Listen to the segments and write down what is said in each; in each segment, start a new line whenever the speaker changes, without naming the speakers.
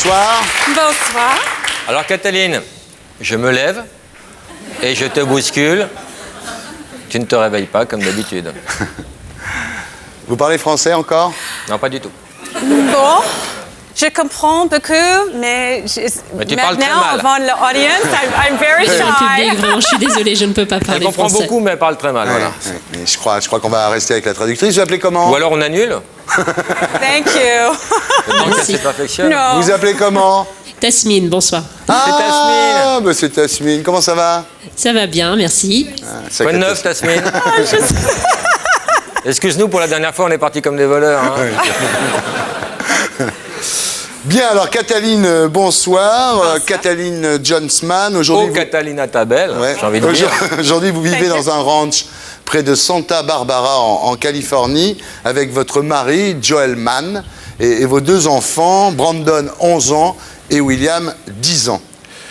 bonsoir.
Bonsoir.
Alors Cataline, je me lève et je te bouscule. Tu ne te réveilles pas comme d'habitude.
Vous parlez français encore?
Non, pas du tout.
Bon, je comprends beaucoup, mais
tu parles très
maintenant,
mal.
avant l'audience, I'm very
Dans le public,
shy.
vraiment, je suis désolée, je ne peux pas
Elle
parler
comprend
français.
beaucoup, mais elle parle très mal. Voilà.
Ouais. Je crois qu'on va rester avec la traductrice. Vous appelez comment?
Ou alors on annule.
Thank you.
Le temps qu'elle
Merci.
se perfectionne.
No.
Vous appelez comment?
Tasmine, bonsoir.
Ah, bah c'est Tasmine. Comment ça va?
Ça va bien, merci.
Quoi de neuf, Tasmine? Excuse-nous, pour la dernière fois, on est partis comme des voleurs. Hein.
Bien, alors Cataline, bonsoir. Cataline Johnsman. Aujourd'hui,
Oh, Catalina Tabel,
Ouais.
j'ai envie de dire.
Aujourd'hui, vous vivez dans un ranch près de Santa Barbara, en Californie, avec votre mari, Joel Mann, et vos deux enfants, Brandon, 11 ans, et William, 10 ans.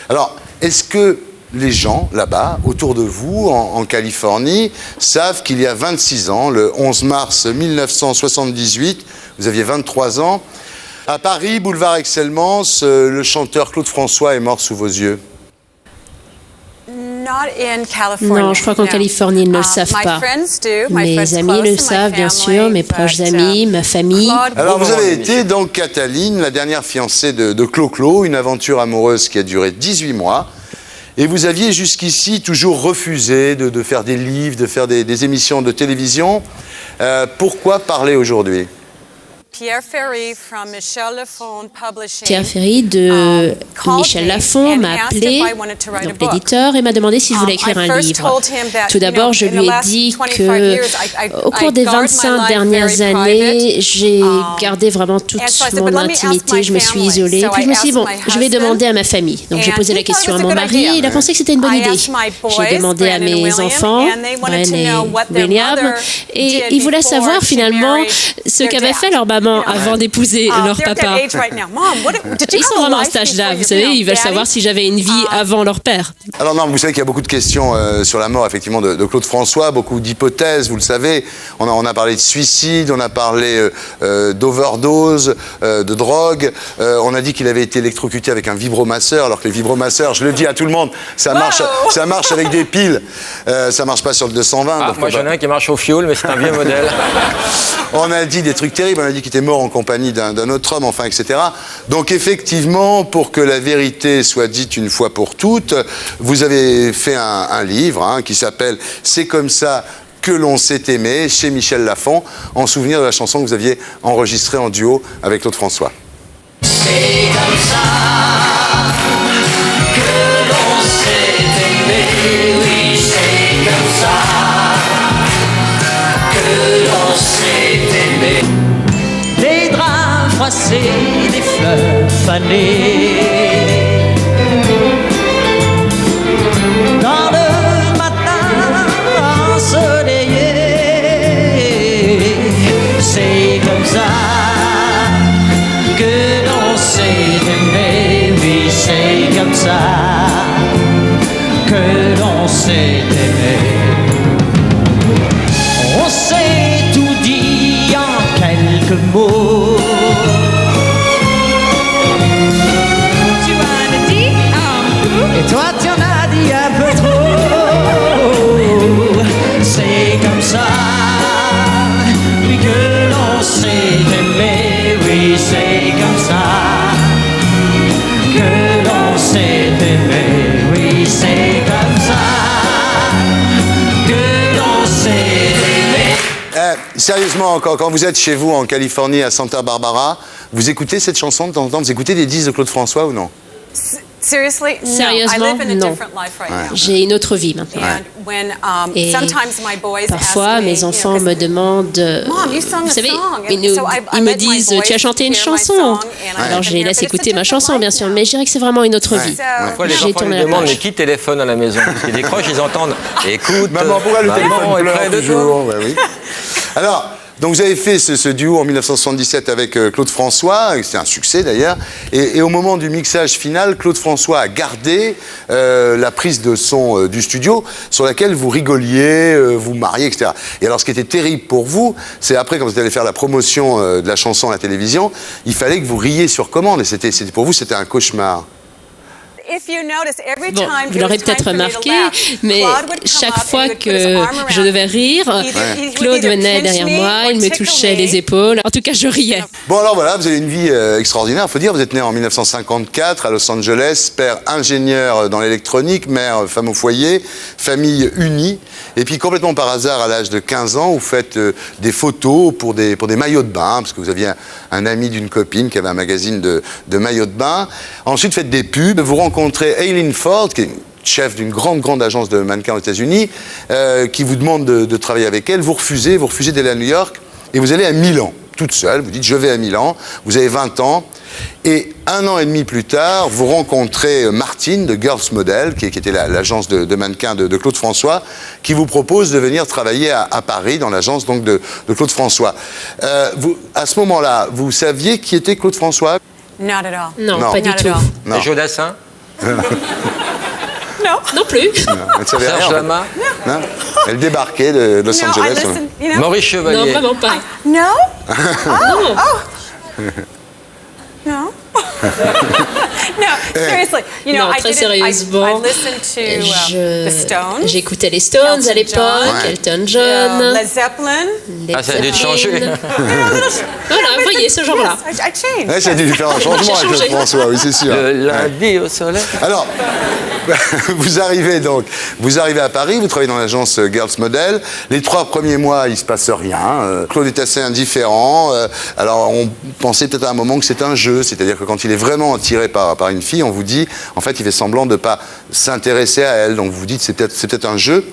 Alors, est-ce que les gens, là-bas, autour de vous, en Californie, savent qu'il y a 26 ans, le 11 mars 1978, vous aviez 23 ans, à Paris, boulevard Excellence, le chanteur Claude François est mort sous vos yeux?
Not in California.
Non, je crois qu'en Californie, ils ne le savent
my
pas.
friends do. My
Mes
friends
amis
close
le
to my
savent, bien
family,
sûr, mes proches
but,
amis, ma famille.
Claude,
Alors, vous
Bon
avez
moment,
été donc Cataline, la dernière fiancée de Clo-Clo, une aventure amoureuse qui a duré 18 mois. Et vous aviez jusqu'ici toujours refusé de faire des livres, de faire des émissions de télévision. Pourquoi parler aujourd'hui?
Pierre Ferry from Michel Lafon Publishing.
Pierre Ferry de Michel Lafon m'a appelé, donc l'éditeur, et m'a demandé si je voulais écrire un livre. Tout d'abord, je lui ai dit que au cours des 25 dernières années, j'ai gardé vraiment toute mon intimité, je me suis isolée. Puis je me suis dit, bon, je vais demander à ma famille. Donc j'ai posé la question à mon mari, et il a pensé que c'était une bonne idée. J'ai demandé à mes enfants, Brian et William, et ils voulaient savoir finalement ce qu'avait fait leur maman avant d'épouser leur papa. Ils sont vraiment à cet âge-là, vous savez, ils veulent savoir si j'avais une vie avant leur père.
Alors non, vous savez qu'il y a beaucoup de questions sur la mort, effectivement, de Claude François, beaucoup d'hypothèses, vous le savez. On a parlé de suicide, on a parlé d'overdose, de drogue. On a dit qu'il avait été électrocuté avec un vibromasseur, alors que les vibromasseurs, je le dis à tout le monde, ça marche avec des piles. Ça marche pas sur le 220.
Ah,
donc
moi, j'en ai un qui marche au fioul, mais c'est un vieux modèle.
On a dit des trucs terribles, on a dit qu'il était mort en compagnie d'un autre homme, enfin, etc. Donc effectivement, pour que la vérité soit dite une fois pour toutes, vous avez fait un livre qui s'appelle « C'est comme ça que l'on s'est aimé » chez Michel Lafon, en souvenir de la chanson que vous aviez enregistrée en duo avec Claude François.
C'est comme ça que l'on s'est aimé, oui, c'est comme ça que l'on s'est aimé. Des draps froissés, des fleurs fanées. Dans le matin ensoleillé, c'est comme ça que l'on s'est aimé, oui, c'est comme ça que l'on s'est aimé. On s'est tout dit en quelques mots. Tu en as dit un peu, et toi tu en as dit un peu trop. C'est comme ça, oui, que l'on s'est aimé, oui, c'est comme ça que l'on s'est aimé, oui, c'est comme ça que l'on s'est aimé.
Sérieusement, quand vous êtes chez vous en Californie, à Santa Barbara, vous écoutez cette chanson de temps en temps? Vous écoutez des disques de Claude François ou non?
Seriously, no.
Sérieusement,
I live in a
non.
different life right now.
J'ai une autre vie maintenant.
And when
Et
sometimes my boys
parfois,
ask me,
mes enfants me demandent,
Mom, you sung
vous
a
savez,
song.
ils
And so I
me
let my
disent,
boys
tu as chanté une
hear my
chanson.
song, and I
Alors
let
je
them
les
hear,
laisse
but it's a
écouter ma
different
chanson,
life
bien sûr,
now.
mais je dirais que c'est vraiment une autre vie.
So,
Parfois, les
J'ai
enfants
tourné
lui
la
demandent,
page.
mais qui téléphone à la maison? Parce qu'ils décrochent, ils entendent. Écoute,
Maman, pourquoi le
maman
téléphone
est
pleure
près de toi.
toujours? Ouais, oui. Alors, Donc vous avez fait ce duo en 1977 avec Claude François, c'était un succès d'ailleurs, et au moment du mixage final, Claude François a gardé la prise de son du studio sur laquelle vous rigoliez, vous mariez, etc. Et alors ce qui était terrible pour vous, c'est après quand vous allez faire la promotion de la chanson à la télévision, il fallait que vous riez sur commande, et pour vous c'était un cauchemar.
Bon, vous l'aurez peut-être remarqué, mais chaque fois que je devais rire, Claude venait derrière moi, il me touchait les épaules. En tout cas, je riais.
Bon, alors voilà, vous avez une vie extraordinaire. Il faut dire, vous êtes né en 1954 à Los Angeles, père ingénieur dans l'électronique, mère femme au foyer, famille unie. Et puis, complètement par hasard, à l'âge de 15 ans, vous faites des photos pour des maillots de bain, parce que vous aviez un ami d'une copine qui avait un magazine de maillots de bain. Ensuite, vous faites des pubs. Vous rencontrez Eileen Ford, qui est chef d'une grande agence de mannequins aux États-Unis, qui vous demande de travailler avec elle. Vous refusez d'aller à New York et vous allez à Milan, toute seule. Vous dites, je vais à Milan. Vous avez 20 ans. Et 1 an et demi plus tard, vous rencontrez Martine de Girls Model, qui était l'agence de mannequins de Claude François, qui vous propose de venir travailler à Paris, dans l'agence donc de Claude François. À ce moment-là, vous saviez qui était Claude François?
Not at all.
Non, pas du tout.
Et Jodassin?
Non plus.
Serge Lama?
Non. Elle débarquait de Los Angeles.
Maurice Chevalier?
Non, vraiment pas.
No?
Non.
No? No, seriously.
Non, très sérieusement,
I listened to the Stones.
J'écoutais les Stones à l'époque, Elton John,
Led Zeppelin.
Led
Ça a dû te changer.
Zeppelin. Voilà, vous voyez, ce genre-là.
I changed.
Ouais, ça a dû faire un changement avec Claude François, oui, c'est sûr.
Le lundi au soleil?
Alors, vous arrivez à Paris, vous travaillez dans l'agence Girls Model. Les 3 premiers mois, il se passe rien. Claude est assez indifférent. Alors, on pensait peut-être à un moment que c'est un jeu, c'est-à-dire que quand il est vraiment attiré par une fille, on vous dit, en fait, il fait semblant de ne pas s'intéresser à elle. Donc, vous vous dites, c'est peut-être un jeu.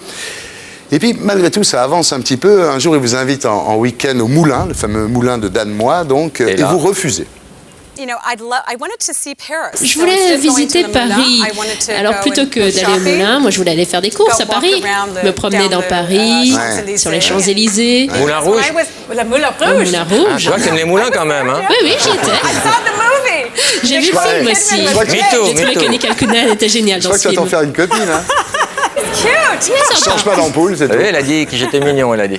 Et puis, malgré tout, ça avance un petit peu. Un jour, il vous invite en week-end au Moulin, le fameux Moulin de Danemois, donc, et vous refusez.
Je voulais visiter Paris. Alors plutôt que d'aller au Moulin, moi je voulais aller faire des courses à Paris, me promener dans Paris, sur les Champs-Élysées.
Moulin Rouge?
Le Moulin
Au
Rouge.
Moulin
Je
Rouge.
vois que t'aimes les moulins quand même, hein?
Oui, j'y étais. J'ai vu le film aussi. J'ai trouvé que Nicole Kidman était géniale
Je
dans
crois
ce
que tu vas t'en
film.
faire une copine, hein.
Cute.
Je change pas l'ampoule, c'est tout.
Oui, elle a dit que j'étais mignon, elle a dit.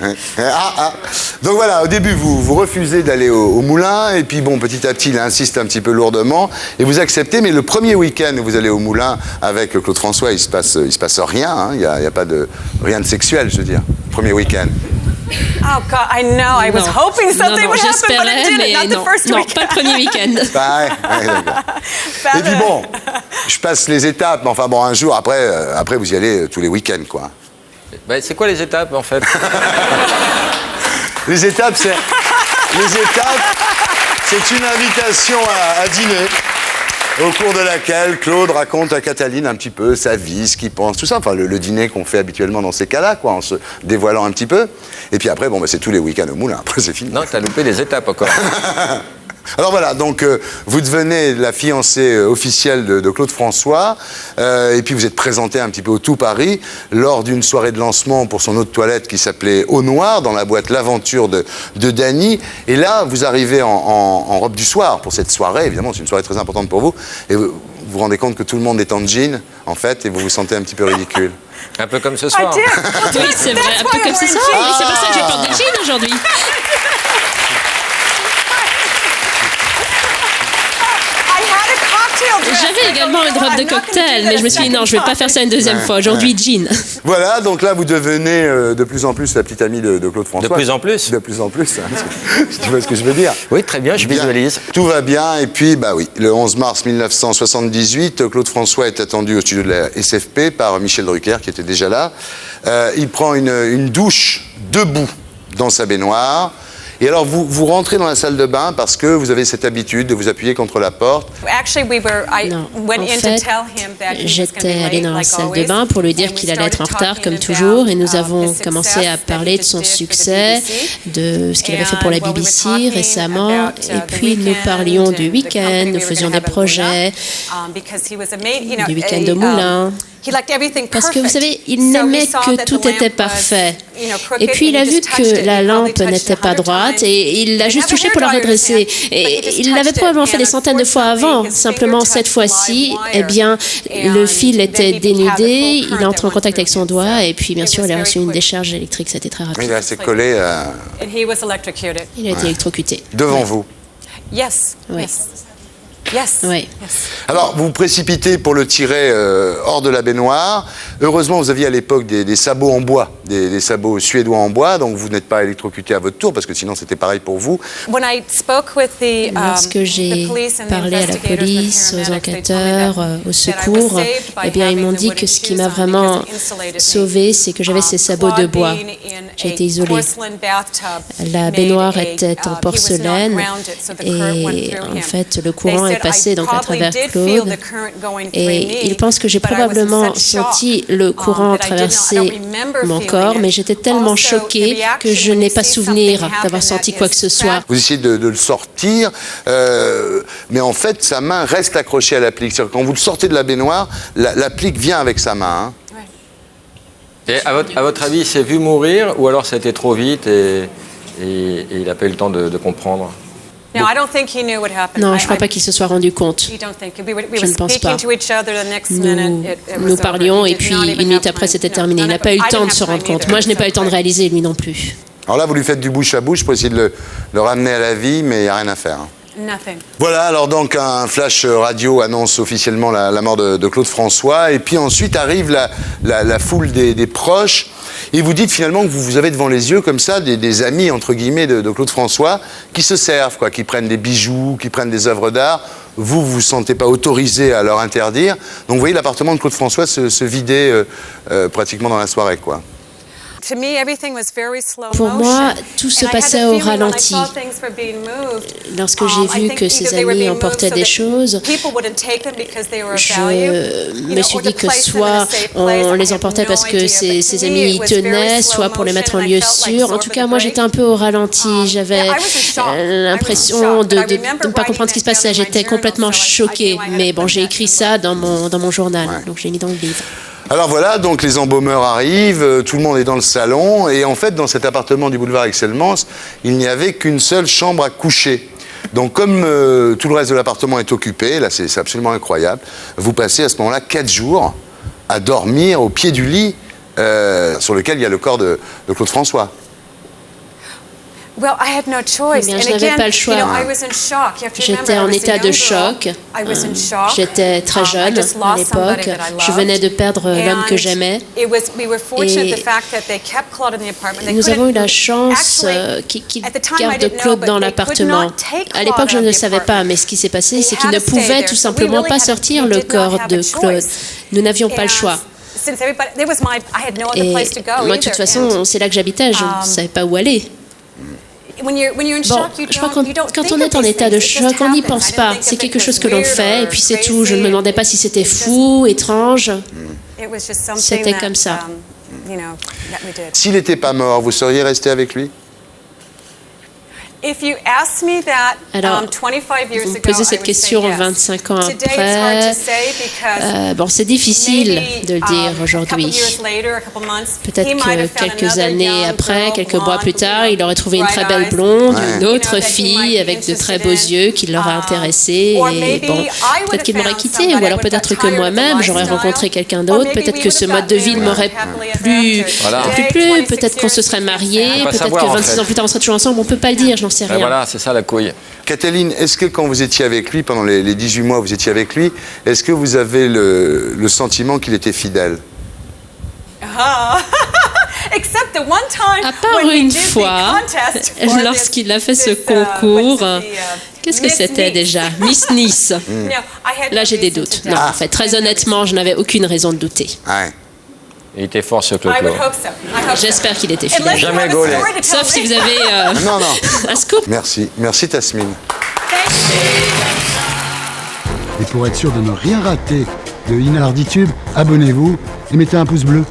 Donc voilà, au début, vous refusez d'aller au Moulin, et puis bon, petit à petit, il insiste un petit peu lourdement, et vous acceptez, mais le premier week-end où vous allez au Moulin avec Claude François, il se passe rien, hein, il y a pas rien de sexuel, je veux dire, premier week-end.
Oh God, I know. I was hoping something would happen, but it didn't. Not the first
non,
weekend.
pas le premier week-end.
Ouais, d'accord. Et puis bon, je passe les étapes, mais enfin bon, un jour après vous y allez tous les week-ends, quoi.
Bah, c'est quoi les étapes, en fait?
Les étapes, c'est une invitation à dîner, au cours de laquelle Claude raconte à Cataline un petit peu sa vie, ce qu'il pense, tout ça. Enfin, le dîner qu'on fait habituellement dans ces cas-là, quoi, en se dévoilant un petit peu. Et puis après, bon, bah, c'est tous les week-ends au Moulin. Après, c'est fini.
Non, t'as loupé des étapes encore.
Alors voilà, donc vous devenez la fiancée officielle de Claude François, et puis vous êtes présenté un petit peu au tout Paris lors d'une soirée de lancement pour son eau de toilette qui s'appelait Eau Noire, dans la boîte L'Aventure de Dany. Et là, vous arrivez en robe du soir pour cette soirée, évidemment, c'est une soirée très importante pour vous, et vous vous rendez compte que tout le monde est en jean, en fait, et vous vous sentez un petit peu ridicule.
Un peu comme ce soir.
Oui, c'est vrai, un peu comme c'est ça. Oui, c'est pour ça que je porte des jeans aujourd'hui. J'avais également une robe de cocktail, mais je me suis dit non, je ne vais pas faire ça une deuxième fois. Aujourd'hui, jean.
Voilà, donc là, vous devenez de plus en plus la petite amie de Claude François.
De plus en plus?
De plus en plus, hein, tu vois ce que je veux dire.
Oui, très bien, je visualise.
Tout va bien, et puis, bah oui, le 11 mars 1978, Claude François est attendu au studio de la SFP par Michel Drucker, qui était déjà là. Il prend une douche debout dans sa baignoire. Et alors, vous rentrez dans la salle de bain parce que vous avez cette habitude de vous appuyer contre la porte.
Non, en fait, j'étais allée dans la salle de bain pour lui dire qu'il allait être en retard comme toujours, et nous avons commencé à parler de son succès, de ce qu'il avait fait pour la BBC récemment, et puis nous parlions du week-end, nous faisions des projets, du week-end au Moulin. Parce que vous savez, il n'aimait que tout était parfait. Et puis il a vu que la lampe n'était pas droite et il l'a juste touchée pour la redresser. Et il l'avait probablement fait des centaines de fois avant. Simplement, cette fois-ci, eh bien, le fil était dénudé, il entre en contact avec son doigt et puis bien sûr, il a reçu une décharge électrique. C'était très rapide.
Il est assez collé.
Il a été électrocuté.
Devant vous.
Yes.
Oui.
Yes.
Oui.
Alors, vous vous précipitez pour le tirer hors de la baignoire. Heureusement, vous aviez à l'époque des sabots en bois, des sabots suédois en bois, donc vous n'êtes pas électrocuté à votre tour, parce que sinon c'était pareil pour vous.
Lorsque j'ai parlé à la police, aux enquêteurs, au secours, eh bien, ils m'ont dit que ce qui m'a vraiment sauvée, c'est que j'avais ces sabots de bois. J'ai été isolée. La baignoire était en porcelaine et en fait, le courant est passé donc à travers Claude et il pense que j'ai probablement senti le courant traverser mon corps, mais j'étais tellement choquée que je n'ai pas souvenir d'avoir senti quoi que ce soit.
Vous essayez de le sortir, mais en fait, sa main reste accrochée à l'applique. C'est-à-dire quand vous le sortez de la baignoire, l'applique vient avec sa main. Hein.
Et à votre avis, il s'est vu mourir ou alors ça a été trop vite et il n'a pas eu le temps de comprendre?
Non, je ne crois pas qu'il se soit rendu compte. Je ne pense pas. Nous parlions et puis une minute après, c'était terminé. Il n'a pas eu le temps de se rendre compte. Moi, je n'ai pas eu le temps de réaliser, lui non plus.
Alors là, vous lui faites du bouche à bouche pour essayer de le ramener à la vie, mais il n'y a rien à faire. Voilà, alors donc un flash radio annonce officiellement la mort de Claude François, et puis ensuite arrive la foule des proches, et vous dites finalement que vous avez devant les yeux comme ça des amis, entre guillemets, de Claude François, qui se servent, quoi, qui prennent des bijoux, qui prennent des œuvres d'art. Vous ne vous sentez pas autorisé à leur interdire. Donc vous voyez l'appartement de Claude François se vider pratiquement dans la soirée, quoi.
Pour moi, tout se passait au ralenti. Lorsque j'ai vu que ses amis emportaient des choses, je me suis dit que soit on les emportait parce que ses amis y tenaient, soit pour les mettre en lieu sûr. En tout cas, moi, j'étais un peu au ralenti. J'avais l'impression de ne pas comprendre ce qui se passait. J'étais complètement choquée. Mais bon, j'ai écrit ça dans mon journal, donc je l'ai mis dans le livre.
Alors voilà, donc les embaumeurs arrivent, tout le monde est dans le salon, et en fait, dans cet appartement du boulevard Excellence, il n'y avait qu'une seule chambre à coucher. Donc comme tout le reste de l'appartement est occupé, là c'est absolument incroyable, vous passez à ce moment-là 4 jours à dormir au pied du lit sur lequel il y a le corps de Claude François.
Eh bien, je n'avais pas le choix. J'étais en état de choc. J'étais très jeune à l'époque. Je venais de perdre l'homme que j'aimais. Et nous avons eu la chance qu'ils gardent Claude dans l'appartement. À l'époque, je ne le savais pas, mais ce qui s'est passé, c'est qu'ils ne pouvaient tout simplement pas sortir le corps de Claude. Nous n'avions pas le choix. Et moi, de toute façon, c'est là que j'habitais. Je ne savais pas où aller. Bon, je crois que quand on est en état de choc, on n'y pense pas. C'est quelque chose que l'on fait, et puis c'est tout. Je ne me demandais pas si c'était fou, étrange. C'était comme ça.
S'il n'était pas mort, vous seriez resté avec lui?
Alors, vous me posez cette question 25 ans après. Bon, c'est difficile de le dire aujourd'hui. Peut-être que quelques années après, quelques mois plus tard, il aurait trouvé une très belle blonde, une autre fille avec de très beaux yeux qui l'aurait intéressé. Et bon, peut-être qu'il m'aurait quitté, ou alors peut-être que moi-même, j'aurais rencontré quelqu'un d'autre. Peut-être que ce mode de vie ne m'aurait plus plu. Peut-être qu'on se serait mariés. Peut-être que 26 ans plus tard, on serait toujours ensemble. On ne peut pas le dire, je n'en sais rien.
Voilà, c'est ça la couille.
Kathleen, est-ce que quand vous étiez avec lui, pendant les 18 mois où vous étiez avec lui, est-ce que vous avez le sentiment qu'il était fidèle?
À part une fois, lorsqu'il a fait ce concours, qu'est-ce que c'était déjà? Miss Nice. Là, j'ai des doutes. Non, en fait, très honnêtement, je n'avais aucune raison de douter.
Ouais.
Il était fort ce Claude.
J'espère qu'il était fidèle.
Jamais gaulé.
Sauf si vous avez
Non.
un scoop.
Merci Tasmine.
Et pour être sûr de ne rien rater de Inarditube, abonnez-vous et mettez un pouce bleu.